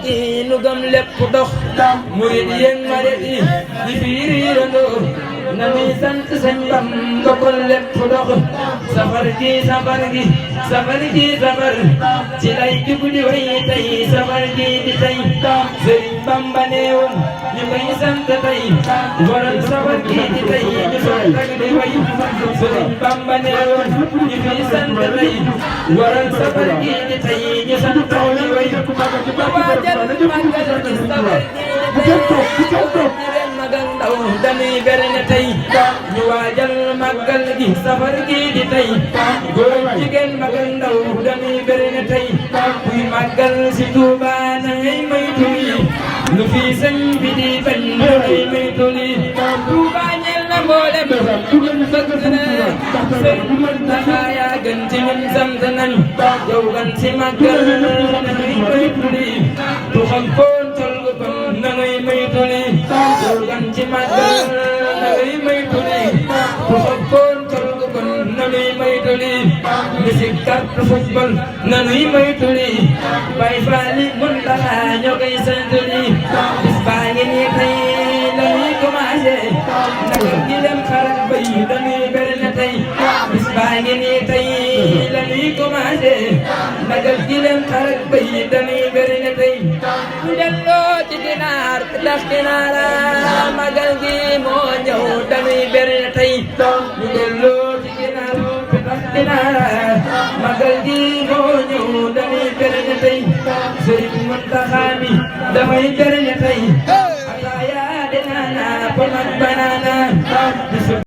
gi nu gëm lépp dox murid yéen maret yi di fiiriirandoo nanuy sant sëñ Bamba kon lépp dox safar gi safar gi safar gi safar ci lay jug di way tey safar gi di tey Sëriñ Bamba nee woon ñu koy sant tey waral safar gi di tey ñu soog tag di way Sëriñ Bamba nee woon ñu koy sant tey waral safar gi di tey ñu sant di way waajal màggal gi safar gi di tey magal ndaw dañuy berne tey ñu waajal màggal gi safar gi di tey góor jigéen magal ndaw dañuy berne tey kuy màggal si Tuuba na ngay moytu lii lu fi sëñ bi di bañ na ngay moytu lii Tuuba ñeel na mboolem bëgg na sëñ Muntaxa yaa gën ci ñun sant nañ yow gan si màggal na ngay moytu lii tu xam koon tol kon na ngay moytu lii yow gan ci màggal na ngay moytu lii tu xam koon tol kon na ngay moytu lii musique carte football na ngay moytu lii Baay Faal Muntaxa ñoo koy sant lii bis baa ngi nii tey la ñuy commencé naka gi dem xarak bay dañuy berne tey bis baa ngi nii tey la ñuy commencé naka gi dem xarak bay dañuy berne tey ñu delloo ci ginaar ndax ginaara magal gi moo ñëw dañuy berne tey ñu delloo ci ginaar ndax ginaara magal gi moo ñëw dañuy berne tey Sëriñ Muntaxa mi damay berne tey ataaya de naana pon ak banaana